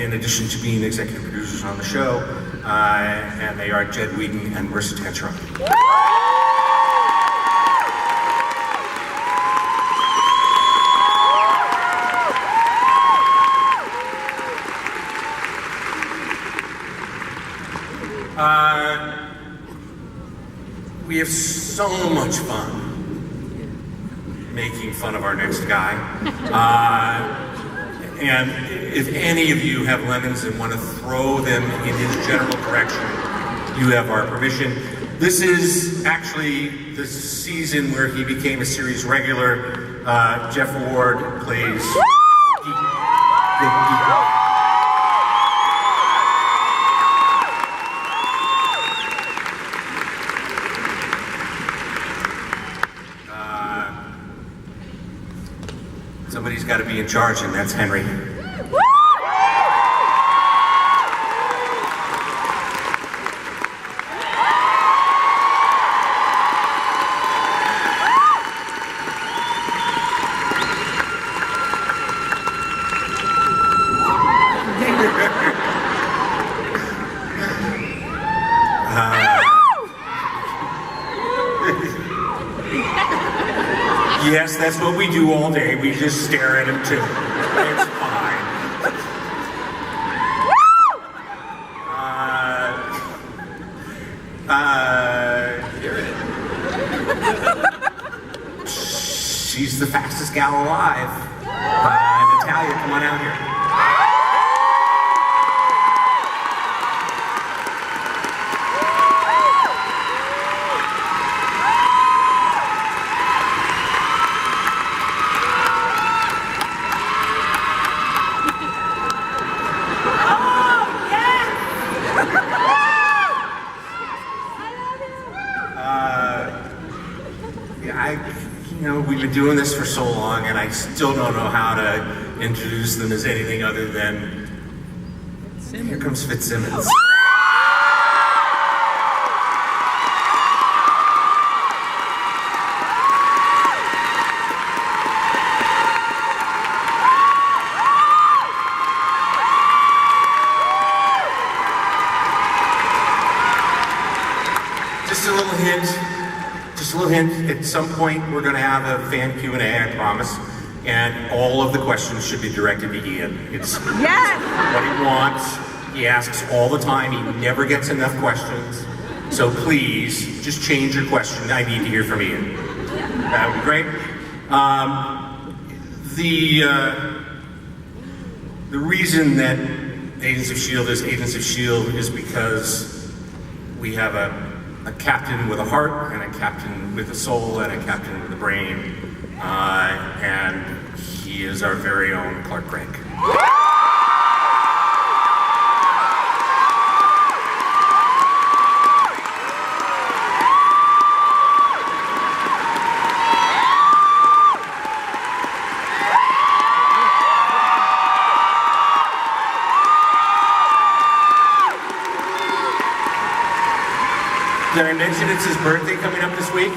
in addition to being executive producers on the show, and they are Jed Whedon and Marissa Tanchero. We have so much fun making fun of our next guy. And if any of you have lemons and want to throw them in his general direction, you have our permission. This is actually the season where he became a series regular. Jeff Ward plays somebody's got to be in charge, and that's Henry. Yes, that's what we do all day. We just stare at him too. It's fine. She's the fastest gal alive. Natalia, come on out here. We've been doing this for so long, and I still don't know how to introduce them as anything other than here comes Fitzsimmons. Just a little hint, at some point we're going to have a fan Q&A, I promise, and all of the questions should be directed to Ian. It's what he wants. He asks all the time. He never gets enough questions. So please, just change your question. I need to hear from Ian. That would be great. The reason that Agents of S.H.I.E.L.D. is Agents of S.H.I.E.L.D. is because we have a captain with a heart, and a captain with a soul, and a captain with a brain, and he is our very own Clark Gregg. Did I mention it's his birthday coming up this week?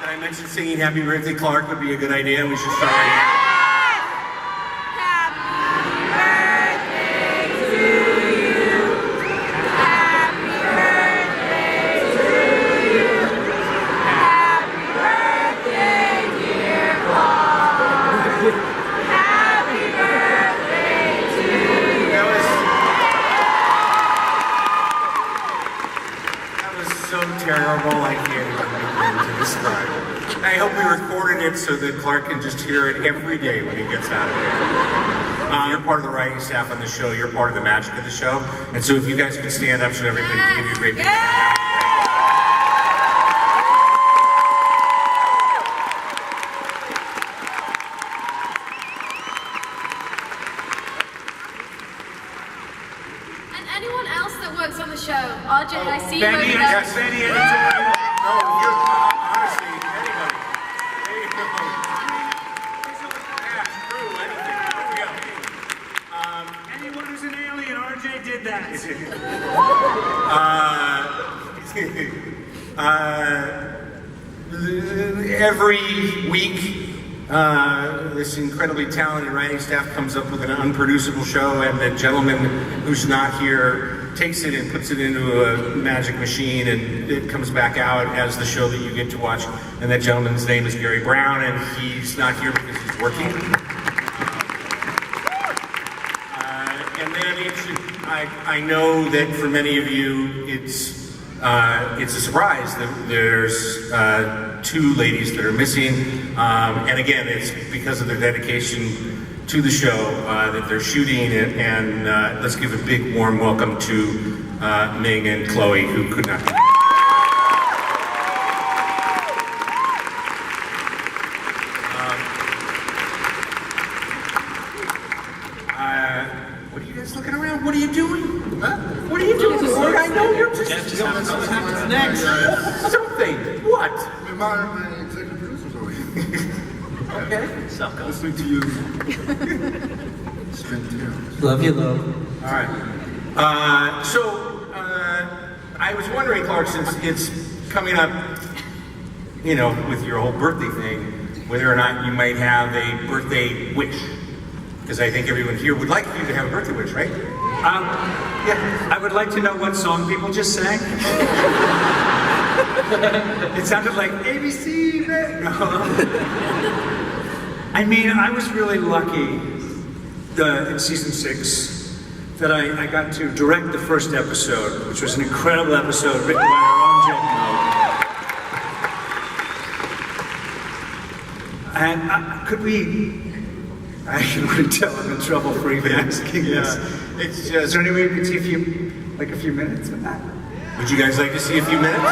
Did I mention singing Happy Birthday Clark would be a good idea? We should start right now. Terrible, I can't even begin to describe it. I hope we recorded it so that Clark can just hear it every day when he gets out of here. You're part of the writing staff on the show, you're part of the magic of the show, and so if you guys could stand up so everybody can give you a great big hand. Anyone else that works on the show? RJ, I see you over Benny, there. yes, Benny, honestly, anybody. There you go. Yeah, true, anything. There we go. Anyone who's an alien, RJ did that. Every week, this incredibly talented writing staff comes up with an unproducible show, and the gentleman who's not here takes it and puts it into a magic machine, and it comes back out as the show that you get to watch. And that gentleman's name is Gary Brown, and he's not here because he's working. And then I know that for many of you, it's a surprise that there's 2 ladies that are missing, and again, it's because of their dedication to the show that they're shooting, and let's give a big warm welcome to Ming and Chloe, who could not be. What are you guys looking around? What are you doing? Huh? What are you doing? I know you're just next. Something. What? My executive producer's over here. Okay. Listening to you. Spend tears. Love you, love. All right. So I was wondering, Clark, since it's coming up, you know, with your whole birthday thing, whether or not you might have a birthday wish. Because I think everyone here would like you to have a birthday wish, right? Yeah, I would like to know what song people just sang. It sounded like ABC, man. No. I mean, I was really lucky in season 6 that I got to direct the first episode, which was an incredible episode written by our own Jen Mo. And could we? I can tell I'm in trouble for even asking this. It's Is just. there any way we could see a few minutes of that? Would you guys like to see a few minutes?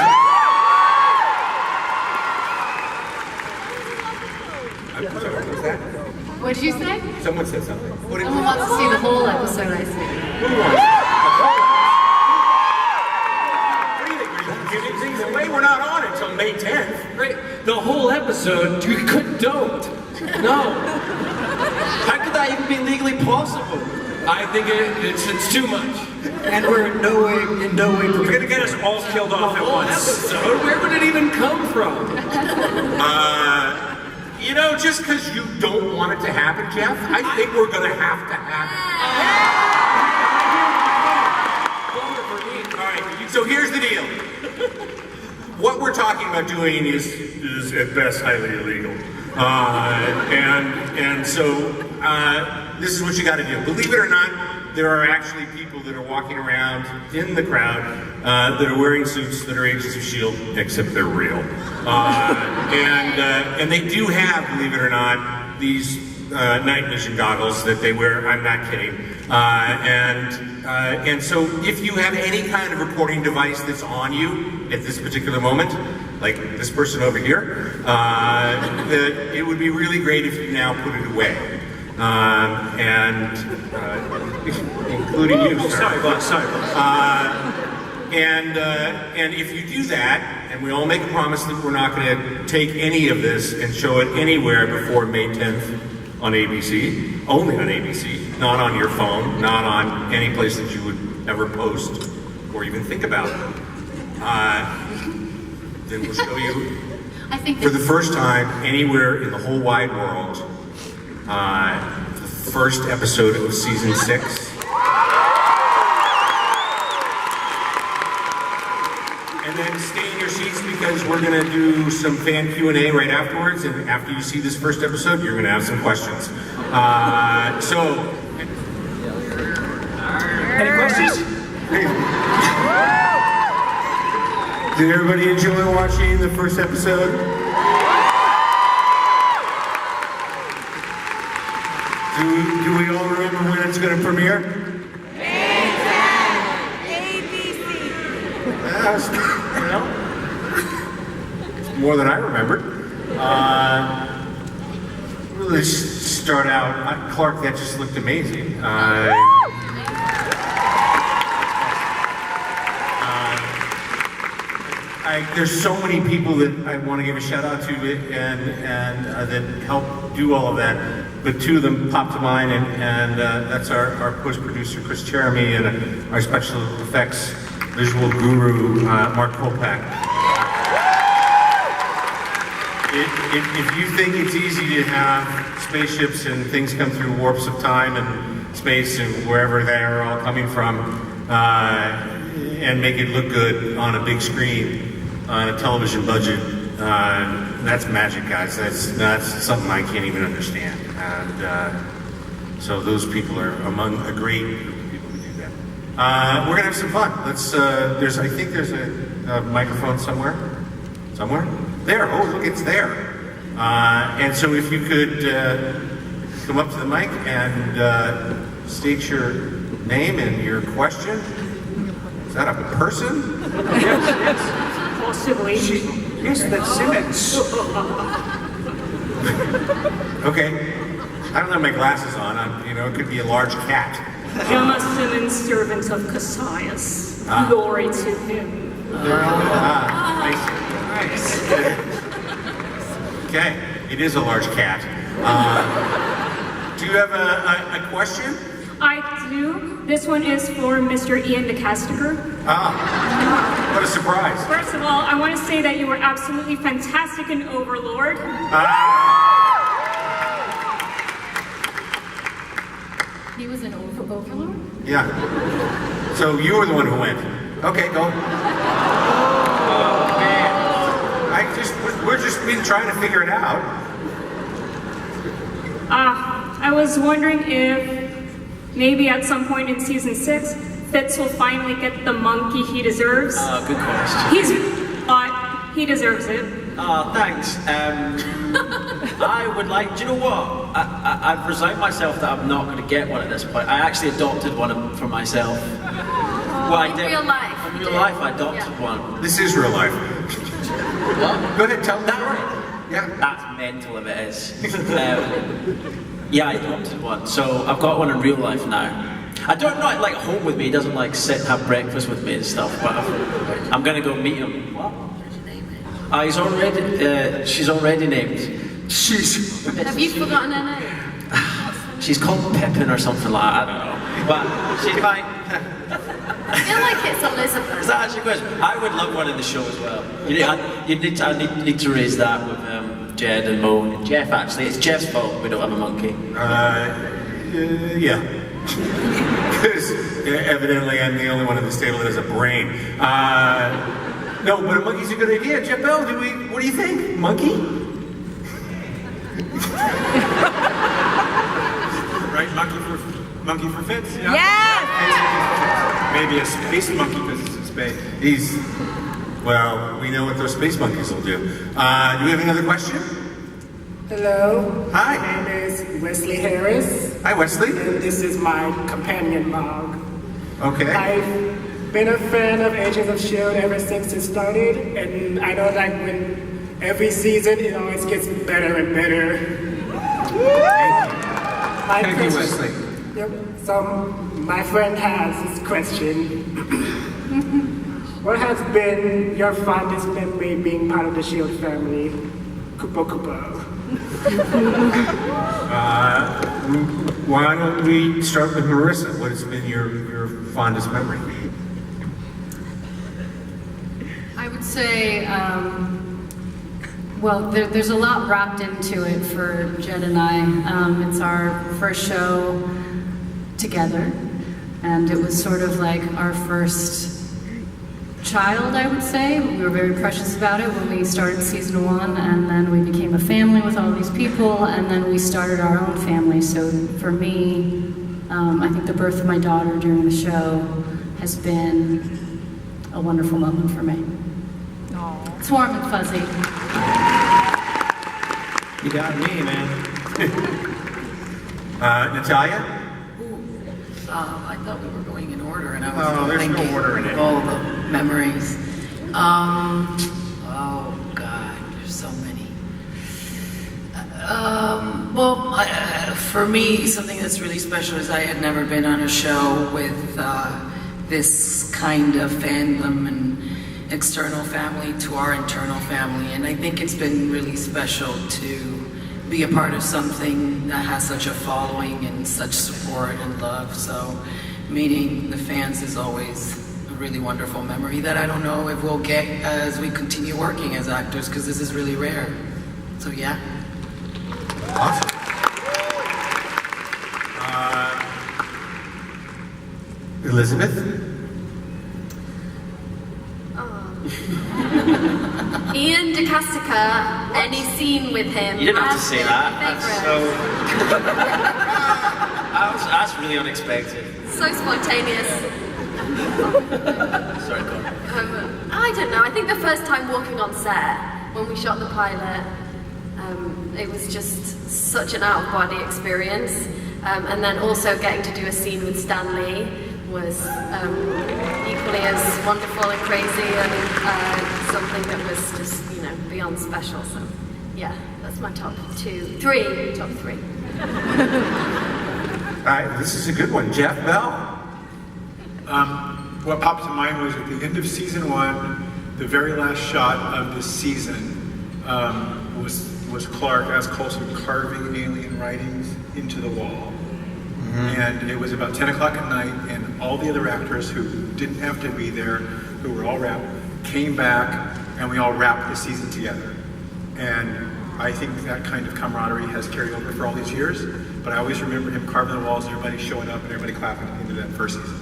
What did you say? Someone said something. What did Someone wants to see the whole episode, I see. Who wants? What do you think? We're giving things away. We're not on until May 10th. Right. The whole episode, you don't. No. How could that even be legally possible? I think it's too much. And we're in no way you're gonna get us all killed off at Whole once. episode? Where would it even come from? You know, just because you don't want it to happen, Jeff, I think we're going to have to have it. All right, so here's the deal. What we're talking about doing is at best highly illegal. And so this is what you got to do. Believe it or not, there are actually people that are walking around in the crowd that are wearing suits that are Agents of S.H.I.E.L.D, except they're real. And they do have, believe it or not, these night vision goggles that they wear. I'm not kidding. And so if you have any kind of recording device that's on you at this particular moment, like this person over here, it would be really great if you now put it away. Including you, sir. Sorry, boss. And if you do that, and we all make a promise that we're not going to take any of this and show it anywhere before May 10th on ABC, only on ABC, not on your phone, not on any place that you would ever post or even think about, then we'll show you I think for the first time anywhere in the whole wide world, the first episode of season 6. And then stay in your seats because we're going to do some fan Q&A right afterwards. And after you see this first episode, you're going to have some questions. Any questions? Did everybody enjoy watching the first episode? Do we all remember when it's going to premiere? May 10th, ABC. It's more than I remembered. Really start out, Clark, that just looked amazing. There's so many people that I want to give a shout out to and that helped do all of that, but 2 of them popped to mind, and that's our post-producer Chris Jeremy and our special effects visual guru Mark Kolpak. If you think it's easy to have spaceships and things come through warps of time and space and wherever they're all coming from, and make it look good on a big screen, on a television budget, that's magic, guys. That's something I can't even understand. And so those people are among a great group of people who do that. We're gonna have some fun. Let's. I think there's a microphone somewhere. Somewhere? There. Oh, look, it's there. And so if you could come up to the mic and state your name and your question. Is that a person? Yes. Possibly. Yes, that's Simmons. Okay. I don't have my glasses on. It could be a large cat. Gemma Simmons, servant of Cassius. Glory to him. Nice. Okay, it is a large cat. Do you have a question? I do. This one is for Mr. Ian DeCastiger. What a surprise. First of all, I want to say that you were absolutely fantastic in Overlord. He was an Overlord? Yeah. So you were the one who went. Okay, go. Oh, man. We're just been trying to figure it out. I was wondering if maybe at some point in season 6, Fitz will finally get the monkey he deserves. Good question. He deserves it. Oh, thanks. I would like, do you know what? I've resigned myself that I'm not going to get one at this point. I actually adopted one for myself. Well, I did. Real life. In real life, I adopted one. This is real life. What? Go ahead, tell me. That Yeah. That's mental if it is. Yeah, I adopted one. So I've got one in real life now. I don't know it like home with me. He doesn't like sit and have breakfast with me and stuff. But I'm gonna go meet him. What? He's already. She's already named. Have you forgotten her name? She's called Pippin or something like that. I don't know. But she's fine. I feel like it's Elizabeth. Is that actually a question? I would love one in the show as well. I need to raise that with Jed and Mo and Jeff. Actually, it's Jeff's fault we don't have a monkey. Yeah. Because evidently I'm the only one at this table that has a brain. No, but a monkey's a good idea. Jeff Bell, what do you think? Monkey? Right, monkey for Fitz? Yeah. Yes! Maybe a space monkey because it's in space. Well, we know what those space monkeys will do. Do we have another question? Hello. Hi. My name is Wesley Harris. Hi, Wesley. And this is my companion log. Okay. I've been a fan of Agents of S.H.I.E.L.D. ever since it started, and I know like when every season it always gets better and better. Thank you, Wesley. Yep. So my friend has this question. What has been your fondest memory being part of the S.H.I.E.L.D. family? Kupo Kupo. Why don't we start with Marissa? What has been your fondest memory? I would say, well, there's a lot wrapped into it for Jed and I. It's our first show together, and it was sort of like our first child, I would say. We were very precious about it when we started season 1, and then we became a family with all these people, and then we started our own family. So for me, I think the birth of my daughter during the show has been a wonderful moment for me. Aww. It's warm and fuzzy. You got me, man. Natalia? I thought we were going in order, and I was there's thinking no order in it. of all the memories. Oh God, there's so many. For me, something that's really special is I had never been on a show with this kind of fandom and external family to our internal family, and I think it's been really special to be a part of something that has such a following and such support and love. So meeting the fans is always a really wonderful memory that I don't know if we'll get as we continue working as actors, because this is really rare. So yeah. Awesome. Elizabeth? Ian DeCastica, any scene with him? You didn't have to say that. That's really unexpected. So spontaneous. Sorry, go on. I don't know. I think the first time walking on set, when we shot the pilot, it was just such an out-of-body experience. And then also getting to do a scene with Stanley was equally as wonderful and crazy and something that was just, beyond special. So, yeah, that's my top three. This is a good one. Jeff Bell? What popped to mind was at the end of season 1, the very last shot of this season was Clark as Coulson carving alien writings into the wall. And it was about 10 o'clock at night, and all the other actors who didn't have to be there, who were all wrapped, came back, and we all wrapped the season together. And I think that kind of camaraderie has carried over for all these years, but I always remember him carving the walls and everybody showing up and everybody clapping at the end of that first season.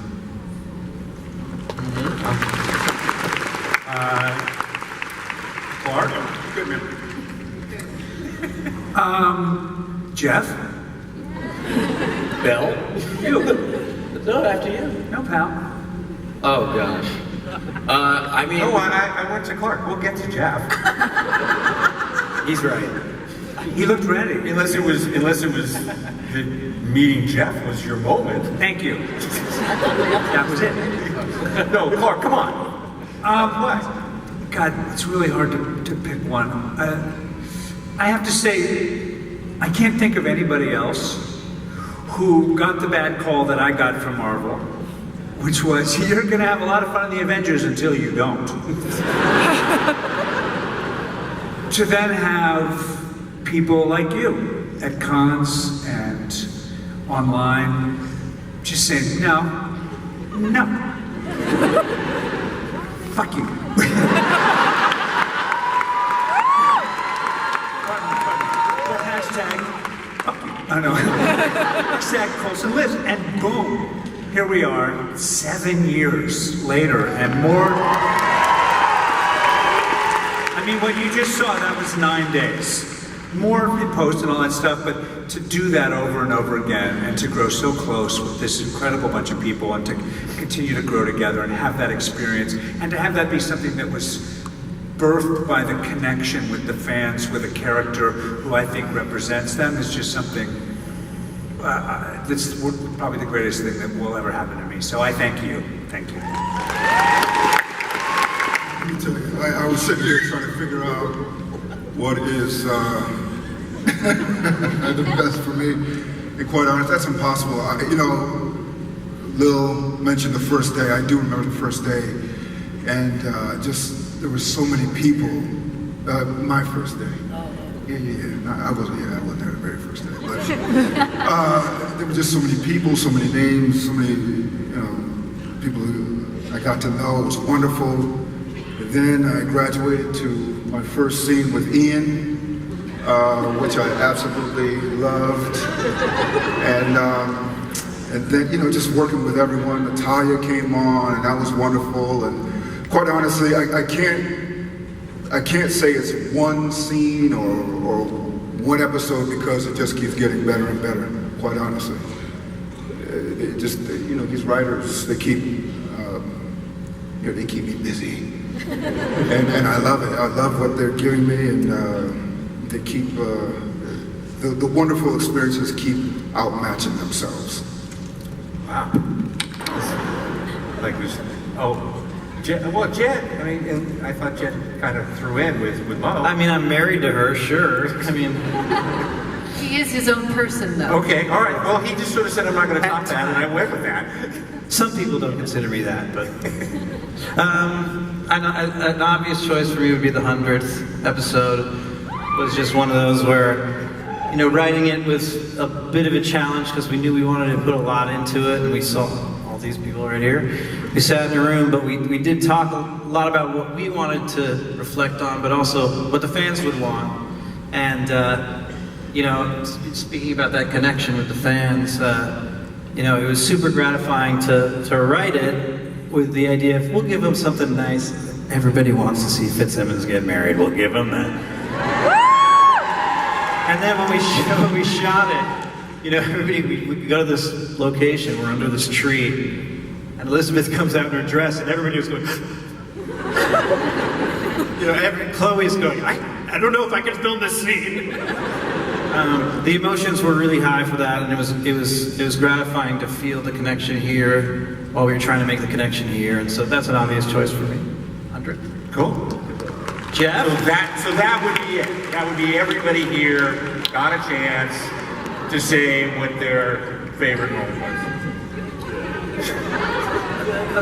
Clark? Good memory. Jeff? Bell? You? No, after you. No, pal. Oh gosh. I mean. No, I went to Clark. We'll get to Jeff. He's right. He looked ready. Unless it was the meeting Jeff was your moment. Thank you. That was it. No, Clark, come on. What? God, it's really hard to pick one. I have to say, I can't think of anybody else who got the bad call that I got from Marvel, which was, you're going to have a lot of fun in the Avengers until you don't. To then have people like you at cons and online just saying, no, fuck you. Or hashtag, fuck you. I know. Hashtag Coulson lives, and boom, here we are, 7 years later, and more. I mean, what you just saw, that was 9 days. More in post and all that stuff, but to do that over and over again and to grow so close with this incredible bunch of people and to continue to grow together and have that experience and to have that be something that was birthed by the connection with the fans, with a character who I think represents them is just something that's probably the greatest thing that will ever happen to me. So I thank you. Thank you. Let me tell you, I was sitting here trying to figure out what is the best for me. And quite honest, that's impossible. Lil mentioned the first day. I do remember the first day. And there were so many people. My first day. Yeah. I wasn't there the very first day. But there were just so many people, so many names, so many people who I got to know. It was wonderful. And then I graduated to my first scene with Ian, which I absolutely loved. And then, just working with everyone. Natalia came on, and that was wonderful. And quite honestly, I can't say it's one scene or one episode because it just keeps getting better and better, quite honestly. These writers, they keep me busy. And I love it. I love what they're giving me, and they keep, the wonderful experiences keep outmatching themselves. Wow. Jen, I mean, and I thought Jen kind of threw in with Mo. I mean, I'm married to her, sure. I mean... He is his own person, though. Okay, all right. Well, he just sort of said, I'm not going to top that, and I went with that. Some people don't consider me that, but... an obvious choice for me would be the 100th episode. It was just one of those where, writing it was a bit of a challenge because we knew we wanted to put a lot into it, and we saw all these people right here. We sat in a room, but we did talk a lot about what we wanted to reflect on, but also what the fans would want. And speaking about that connection with the fans, it was super gratifying to write it with the idea of, we'll give them something nice. Everybody wants to see Fitzsimmons get married. We'll give them that. And then when we shot it, everybody, we go to this location, we're under this tree, and Elizabeth comes out in her dress, and everybody was going, Chloe's going, I don't know if I can film this scene. The emotions were really high for that, and it was gratifying to feel the connection here while we were trying to make the connection here, and so that's an obvious choice for me. 100. Cool. Jeff? So that would be it. That would be everybody here got a chance to say what their favorite moment was.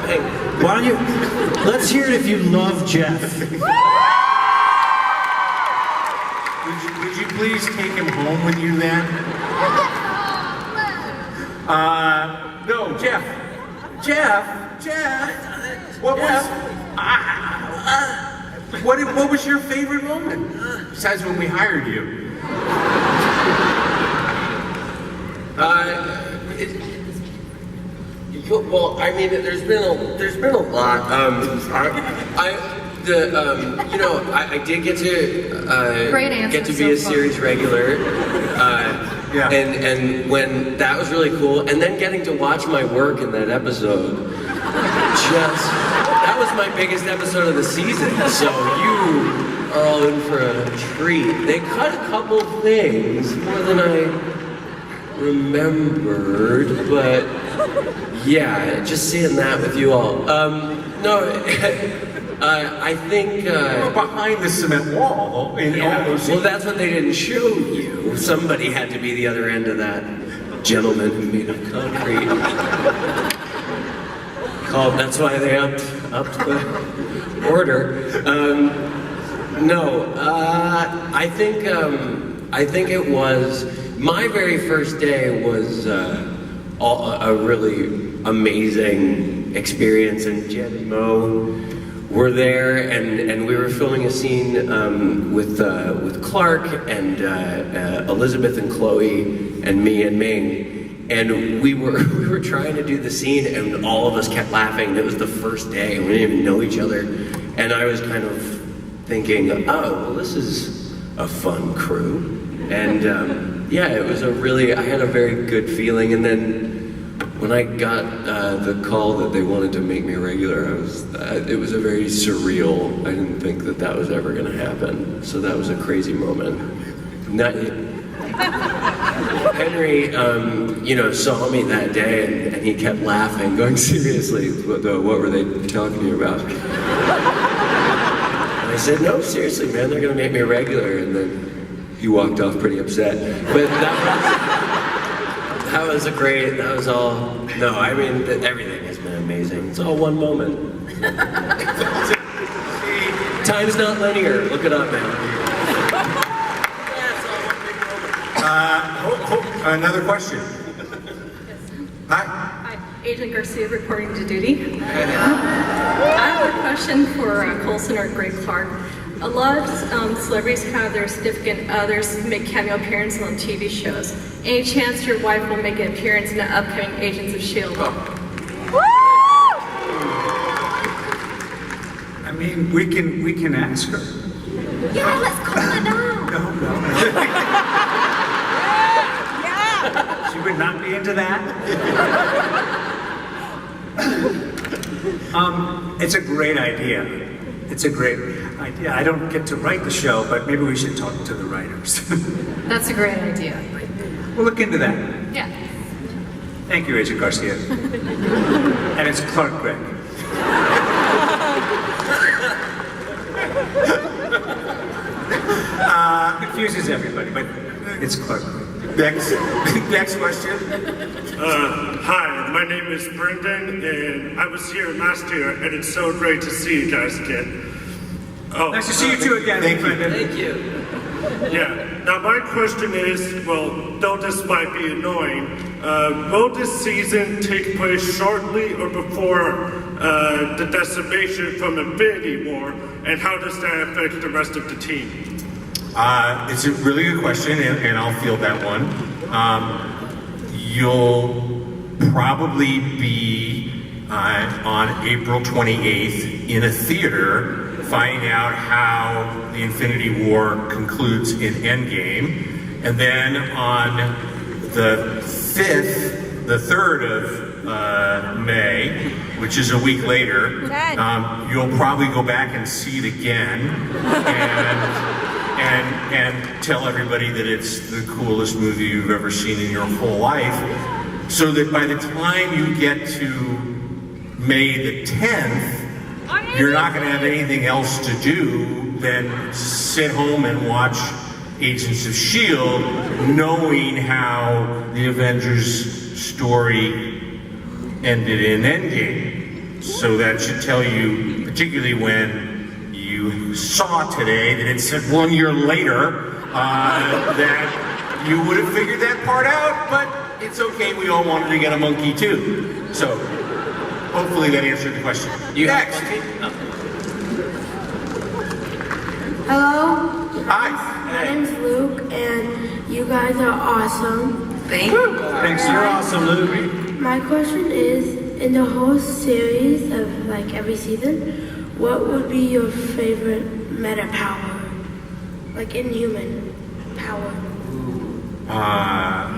Hey, why don't you, let's hear it if you love Jeff. Would you please take him home with you then? No, Jeff. What was your favorite moment? Besides when we hired you. Well, I mean, there's been a lot. I did get to be a series regular, and when that was really cool, and then getting to watch my work in that episode, that was my biggest episode of the season. So you are all in for a treat. They cut a couple things more than I remembered, but yeah, just seeing that with you all. I think behind the cement wall. Well, that's what they didn't show you. Somebody had to be the other end of that gentleman who made of concrete. That's why they upped the order. I think it was my very first day was a really amazing experience, and Jen and Mo were there, and we were filming a scene with Clark and Elizabeth and Chloe and me and Ming, and we were trying to do the scene, and all of us kept laughing. It was the first day, we didn't even know each other, and I was kind of thinking, oh, well, this is a fun crew, and it was I had a very good feeling, and then when I got the call that they wanted to make me a regular, it was a very surreal. I didn't think that was ever going to happen. So that was a crazy moment. Henry, saw me that day, and he kept laughing, going, seriously, what were they talking to you about? And I said, no, seriously, man, they're going to make me a regular. And then he walked off pretty upset. But that was all, no, I mean, everything has been amazing. It's all one moment. Time's not linear. Look it up, man. Another question. Hi. Hi, Agent Garcia reporting to duty. I have a question for Coulson or Greg Clark. A lot of celebrities have their significant others make cameo appearances on TV shows. Any chance your wife will make an appearance in the upcoming Agents of S.H.I.E.L.D? I mean, we can ask her. Yeah, let's call her now. No. She would not be into that. It's a great idea. I don't get to write the show, but maybe we should talk to the writers. That's a great idea. We'll look into that. Yeah. Thank you, Agent Garcia. And it's Clark Gregg. Confuses everybody, but it's Clark Gregg. Next question. Hi, my name is Brendan, and I was here last year, and it's so great to see you guys again. Oh, nice to see you too again, Brendan. Thank you. Yeah, now my question is, well, though this might be annoying, will this season take place shortly or before the decimation from Infinity War, and how does that affect the rest of the team? It's a really good question, and I'll field that one. You'll probably be on April 28th in a theater finding out how the Infinity War concludes in Endgame. And then on the 3rd of May, which is a week later, you'll probably go back and see it again and tell everybody that it's the coolest movie you've ever seen in your whole life, so that by the time you get to May the 10th, you're not going to have anything else to do than sit home and watch Agents of S.H.I.E.L.D, knowing how the Avengers story ended in Endgame. So that should tell you, particularly when you saw today that it's 1 year later, that you would have figured that part out, but it's okay, we all wanted to get a monkey too. So, hopefully that answered the question. Next! Hello? Hi! My name's Luke, and you guys are awesome. Thank you. Thanks, you're awesome, Luke. My question is, in the whole series of like every season, what would be your favorite meta power? Like inhuman power?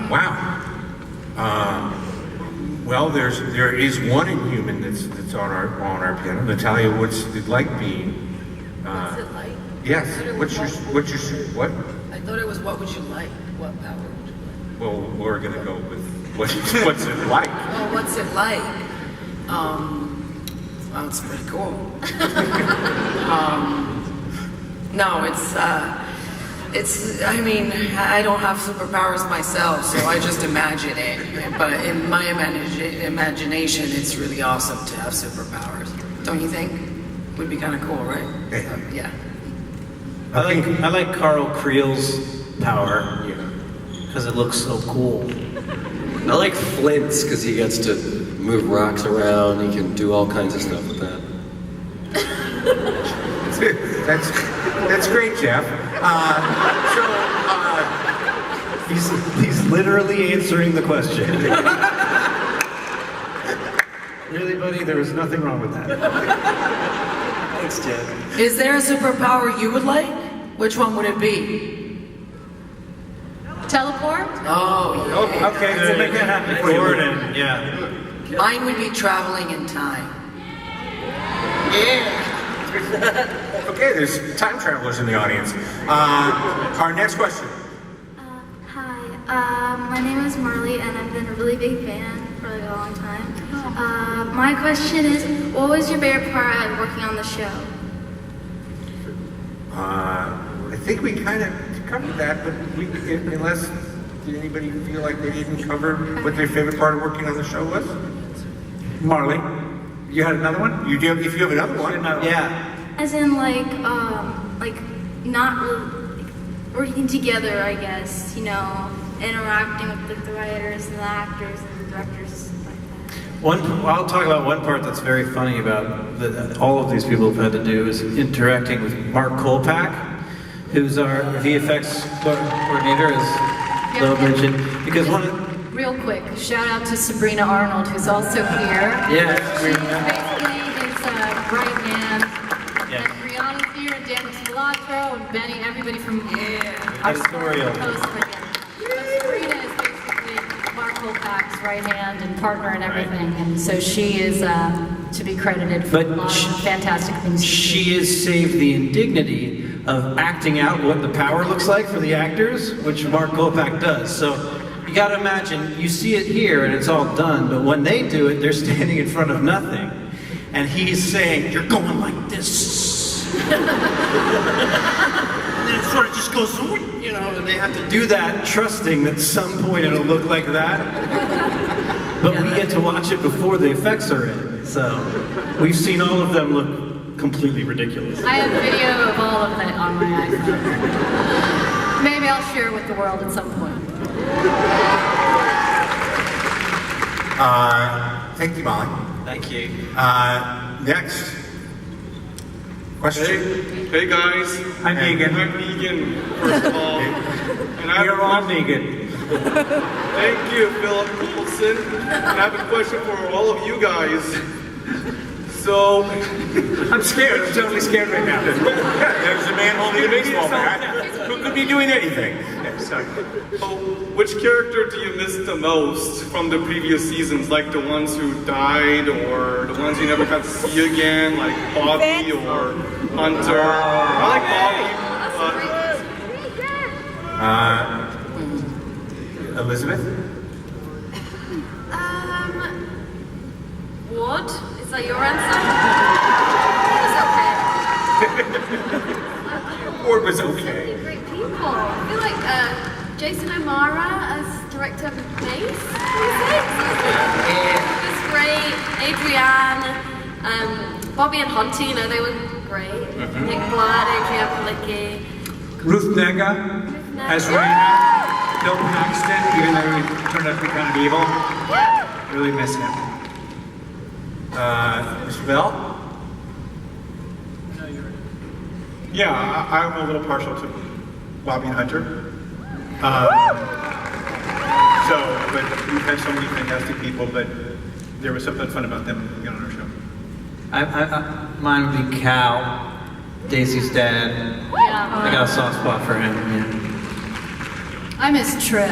Wow. Well, there is one Inhuman that's on our panel. Natalia, what's it like being? What's it like? Yes. What's your what? I thought it was what would you like? What power would you like? Well, we're gonna go with what's it like? Oh, what's it like? Well, it's pretty cool. No, I mean, I don't have superpowers myself, so I just imagine it. But in my imagination, it's really awesome to have superpowers. Don't you think? Would be kind of cool, right? Yeah. I like Carl Creel's power, because it looks so cool. I like Flint's because he gets to move rocks around. He can do all kinds of stuff with that. That's great, Jeff. He's literally answering the question. Really, buddy? There was nothing wrong with that. Thanks, Jeff. Is there a superpower you would like? Which one would it be? Teleport? Oh, yeah. Okay, we'll make that happen for you. Yeah. Mine would be traveling in time. Yeah. Okay, there's time travelers in the audience. Our next question. Hi, my name is Marley, and I've been a really big fan for like a long time. My question is, what was your favorite part of working on the show? I think we kind of covered that, but unless did anybody feel like they didn't cover what their favorite part of working on the show was? Marley, you had another one? You do. If you have another one, yeah. As in, like not really, working together, I guess, interacting with the writers and the actors and the directors, like that. I'll talk about one part that's very funny about that all of these people have had to do is interacting with Mark Kolpak, who's our VFX coordinator, as Lo mentioned. Because Real quick, shout out to Sabrina Arnold, who's also here. Yeah, She's basically his right hand. Yeah. And Brianna's here, and Dan Spilatro, and Benny, everybody from our editorial. Post. But Sabrina is basically Mark Kolpak's right hand and partner and everything. And so she is to be credited for a lot of fantastic things. She has saved the indignity of acting out what the power looks like for the actors, which Mark Kolpak does. So you got to imagine, you see it here and it's all done, but when they do it, they're standing in front of nothing. And he's saying, you're going like this. And then it sort of just goes, and they have to do that, trusting that at some point it'll look like that. But we get to watch it before the effects are in. So we've seen all of them look completely ridiculous. I have video of all of that on my iPhone. Maybe I'll share it with the world at some point. Thank you, Molly. Thank you. Next Question? Hey guys. I'm Negan. I'm Negan, first of all. And I You're all Negan. Thank you, Philip Coulson. And I have a question for all of you guys. So... I'm scared. I'm totally scared right now. There's a man holding a baseball bat who could be doing anything. So, which character do you miss the most from the previous seasons? Like the ones who died, or the ones you never got to see again, like Bobby or Hunter? I like Bobby. Elizabeth? Ward? Is that your answer? Ward was okay. Great people. I feel like Jason O'Mara as director of Base. He was great. Adrienne, Bobby and Hunty, they were great. Nick Blood, Adrienne Palicki. Ruth Nega as Raina. Bill Paxton, even though he turned out to be kind of evil. Really miss him. Mr. Bell? Yeah, I'm a little partial to Bobby and Hunter. But we've had so many fantastic people, but there was something fun about them being on our show. Mine would be Cal, Daisy's dad. I got a soft spot for him. Yeah. I miss Trip.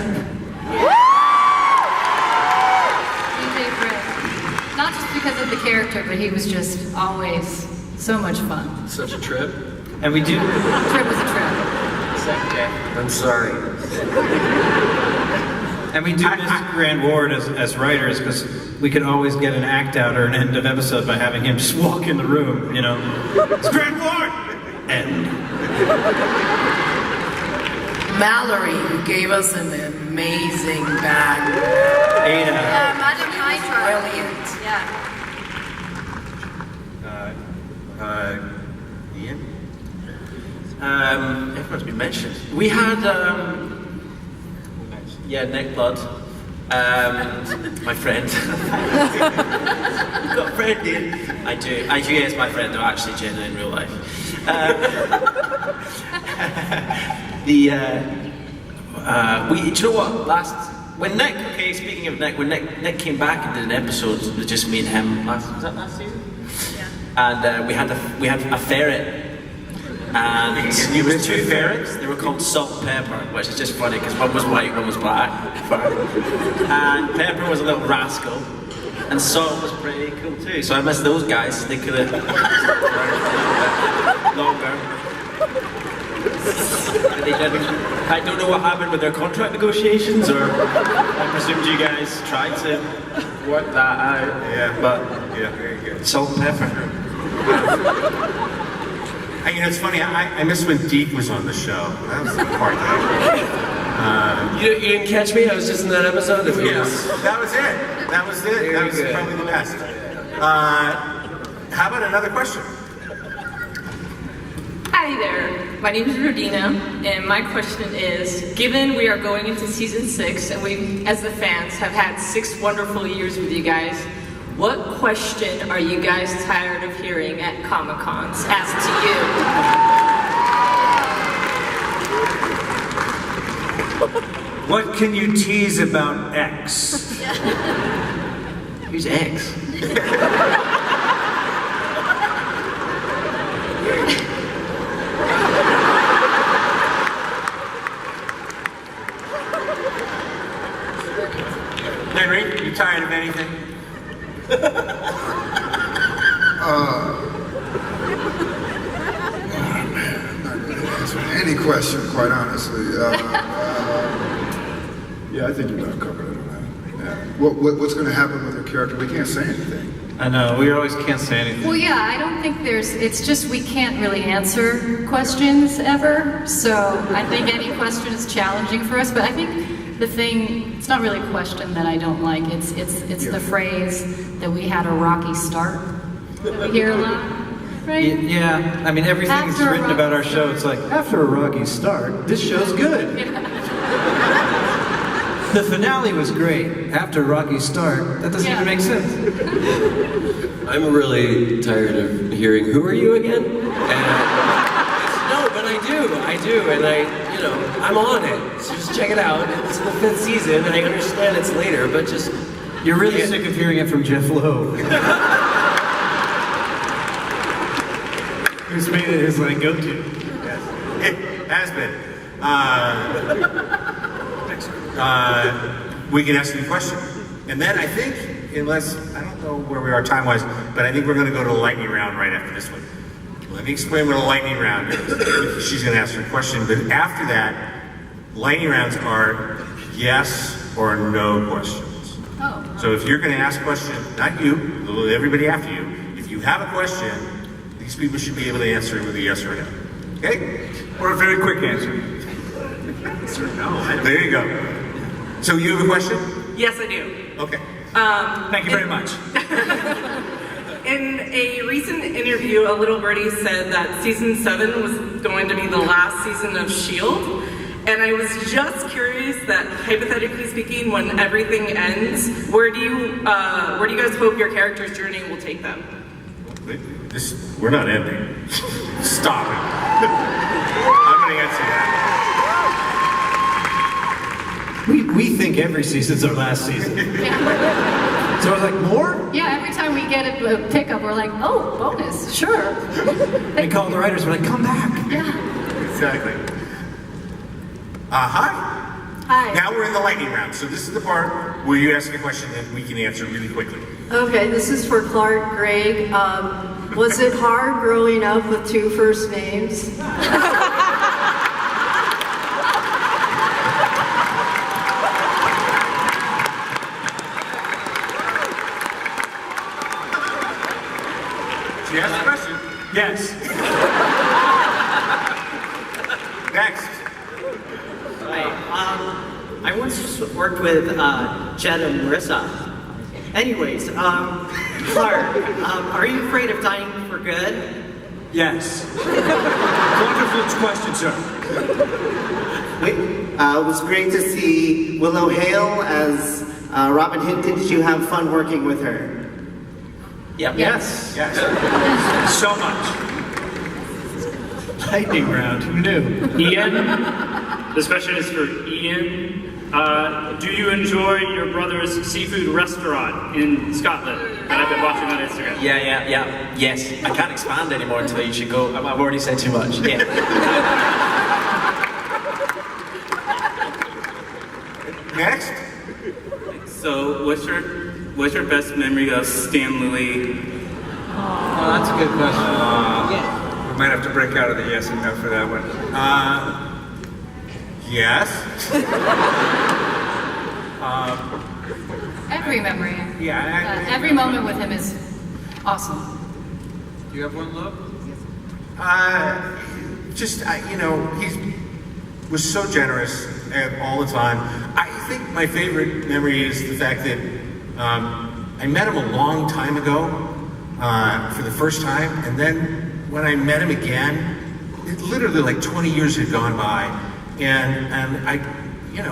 DJ Trip. Not just because of the character, but he was just always so much fun. Such a trip. And we do. Trip was a trip. I'm sorry. And we do miss Grand Ward as writers, because we could always get an act out or an end of episode by having him just walk in the room, It's Grand Ward! End. Mallory, who gave us an amazing bag. Ada. Yeah, Madam Hydra. Yeah. Ian? Everyone's been mentioned. We had, Nick Blood. My friend. You've got a friend, Ian? I do. Is my friend, though, actually, Jenna in real life. Do you know what? Speaking of Nick, when Nick came back and did an episode with just me and him, was that last season? Yeah. And we had a ferret. And it was two ferrets. They were called Salt and Pepper, which is just funny because one was white, one was black. And Pepper was a little rascal, and Salt was pretty cool too. So I miss those guys. They could have longer. They didn't. I don't know what happened with their contract negotiations, or I presumed you guys tried to work that out. Yeah, but very good. Salt and Pepper. It's funny, I miss when Deke was on the show. That was the part that you didn't catch me? I was just in that episode? Yes, that was it. That was probably the best. How about another question? Hi there, my name is Rodina, and my question is, given we are going into season 6, and we, as the fans, have had 6 wonderful years with you guys, what question are you guys tired of hearing at Comic-Cons? Asked to you. What can you tease about X? Who's X? Henry, you tired of anything? Any question, quite honestly. Yeah, I think you got covered it on that. Yeah. What's going to happen with your character? We can't say anything. I know, we always can't say anything. Well, yeah, I don't think it's just we can't really answer questions ever. So I think any question is challenging for us, but I think the thing, it's not really a question that I don't like. It's the phrase that we had a rocky start that we hear a lot. Right? Yeah, I mean, everything's written about our show. It's like, after a rocky start, this show's good. The finale was great. After Rocky's start, that doesn't even make sense. I'm really tired of hearing, who are you again? No, but I do, and I'm on it. So just check it out. It's the 5th season, and I understand it's later, but just... You're really sick of hearing it from Jeff Lowe. Who's made it his go-to. Yes. It has been. We can ask you a question. And then I think, unless, I don't know where we are time-wise, but I think we're going to go to the lightning round right after this one. Let me explain what a lightning round is. She's going to ask her a question, but after that, lightning rounds are yes or no questions. Oh. So if you're going to ask a question, not you, everybody after you, if you have a question, these people should be able to answer it with a yes or a no. Okay? Or a very quick answer. There you go. So you have a question? Yes, I do. Okay. Thank you very much. In a recent interview, a little birdie said that season 7 was going to be the last season of S.H.I.E.L.D. And I was just curious that, hypothetically speaking, when everything ends, where do you guys hope your character's journey will take them? We're not ending. Stop it. I'm going to answer that. We think every season's our last season. So I was like, more? Yeah, every time we get a pickup, we're like, oh, bonus, sure. We call the writers, we're like, come back. Yeah. Exactly. Hi. Hi. Now we're in the lightning round. So this is the part where you ask a question that we can answer really quickly. Okay, this is for Clark Gregg. Was it hard growing up with 2 first names? She asked a question. Yes. Next. Hi. I once worked with Jed and Marissa. Anyways, Clark, are you afraid of dying for good? Yes. Wonderful question, sir. It was great to see Willow Hale as Robin Hood. Did you have fun working with her? Yep. Yes. So much. Lightning round, who knew? Ian, this question is for Ian. Do you enjoy your brother's seafood restaurant in Scotland that I've been watching on Instagram? Yeah. Yes. I can't expand anymore until you should go. I've already said too much. Yeah. Next. So, what's your best memory of Stan Louis? Oh, that's a good question. We might have to break out of the yes and no for that one. Yes. Every memory. Yeah. Every moment with him is awesome. Do you have one, Love? He was so generous all the time. I think my favorite memory is the fact that I met him a long time ago for the first time, and then when I met him again, it literally like 20 years had gone by, and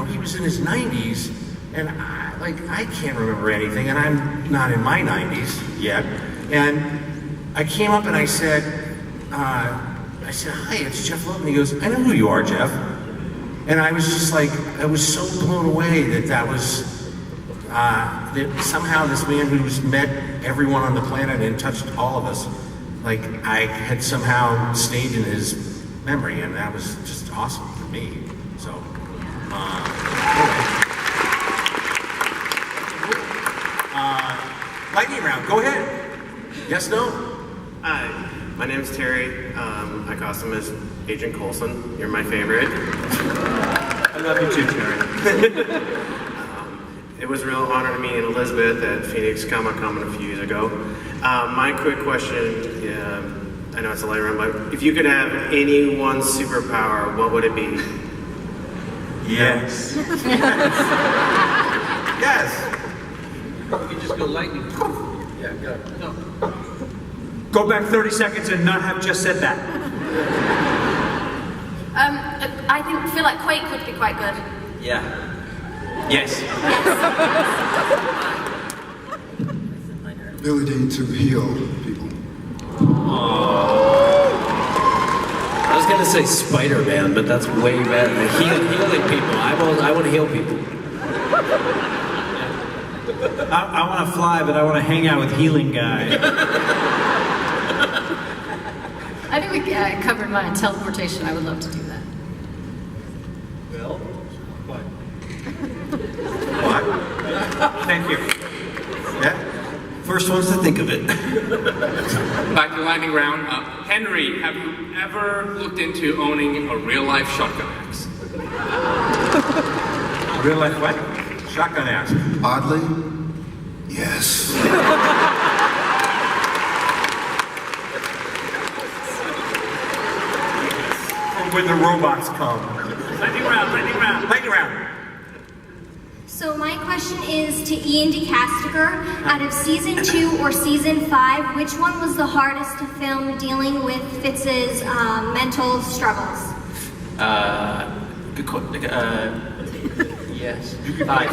he was in his 90s, and I can't remember anything, and I'm not in my 90s yet, and I came up and I said, hi, it's Jeff Loeb, and he goes, I know who you are, Jeff. And I was just like, I was so blown away that was, that somehow this man who's met everyone on the planet and touched all of us, like I had somehow stayed in his memory, and that was just awesome for me. So, lightning round, go ahead. Yes, no? Hi, my name is Terry. My costume is Agent Coulson. You're my favorite. I love you too, Terry. It was a real honor to meet Elizabeth at Phoenix Comic-Con a few years ago. My quick question, I know it's a light round, but if you could have any one superpower, what would it be? Yes. Yes. You can just go lightning. Yeah, go. No. Go back 30 seconds and not have just said that. I feel like Quake would be quite good. Yeah. Yes. Ability to heal people. I was gonna say Spider-Man, but that's way better than healing people. I want to heal people. I want to fly, but I want to hang out with healing guy. I think we covered mine. Teleportation. I would love to do that. Well, what? Thank you. Yeah. First ones to think of it. Back to Lightning Round. Henry, have you ever looked into owning a real-life shotgun axe? Real life what? Shotgun axe. Oddly, yes. When the robots come. Lightning round, lightning round. Lightning round. So my question is to Ian DeCastiger. Out of season 2 or season 5, which one was the hardest to film dealing with Fitz's mental struggles? Good question. Yes. 5.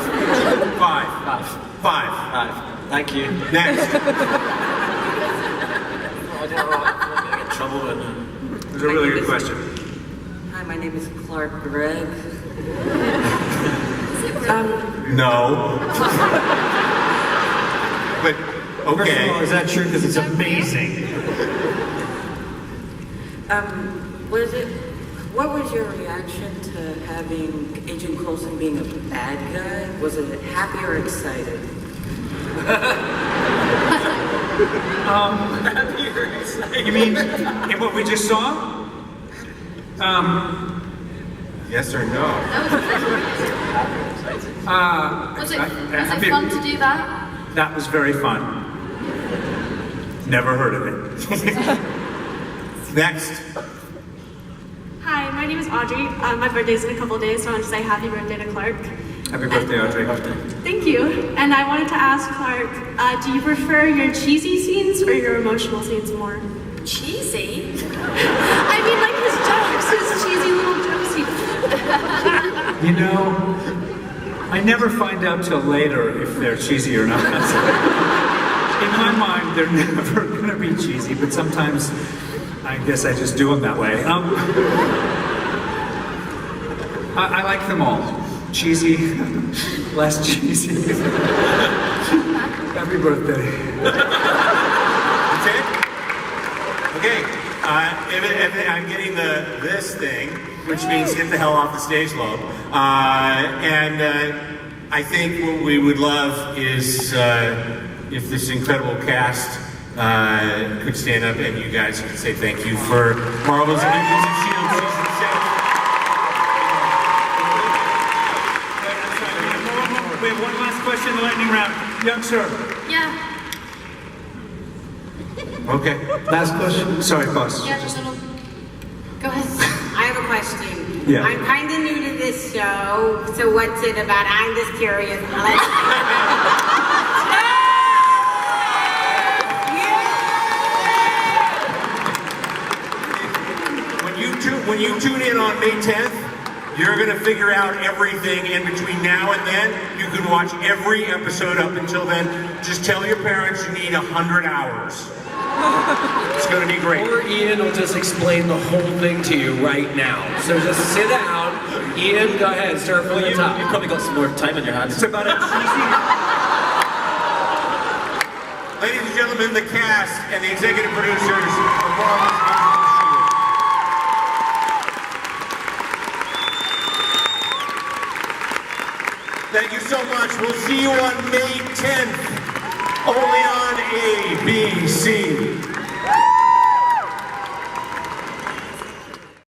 5. 5. Thank you. Next. I don't know. I'm in trouble with it. It's a really good question. Hi, my name is Clark Gregg. No. But, First okay. of all, is that true? Because it's amazing. What was your reaction to having Agent Coulson being a bad guy? Was it happy or excited? Happy or excited? You mean in what we just saw? Yes or no? Was it fun to do that? That was very fun. Never heard of it. Next. Hi, my name is Audrey. My birthday's in a couple of days, so I want to say happy birthday to Clark. Happy birthday, Audrey. Thank you. And I wanted to ask Clark, do you prefer your cheesy scenes or your emotional scenes more? Cheesy? I mean, like his jokes, his cheesy little jokes. You know, I never find out till later if they're cheesy or not. In my mind, they're never going to be cheesy, but sometimes I guess I just do them that way. I like them all. Cheesy, less cheesy. Happy birthday. That's it? Okay. If I'm getting this thing, which means get the hell off the stage, love. And I think what we would love is if this incredible cast could stand up and you guys could say thank you for Marvel's Agents of S.H.I.E.L.D. season 7. We have one last question in the lightning round. Young sir. Yeah. Okay. Last question. Sorry, boss. Yeah, just a little. Go ahead. I have a question. Yeah. I'm kind of new to this show, so what's it about? I'm just curious. When you tune in on May 10th, you're going to figure out everything in between now and then. You can watch every episode up until then. Just tell your parents you need 100 hours. It's going to be great. Or Ian will just explain the whole thing to you right now. So just sit down. Ian, go ahead. Start from the top. You've probably got some more time on your hands. It's about a cheesy... Ladies and gentlemen, the cast and the executive producers of Marvel's Agents of S.H.I.E.L.D. Thank you so much. We'll see you on May 10th, only on ABC.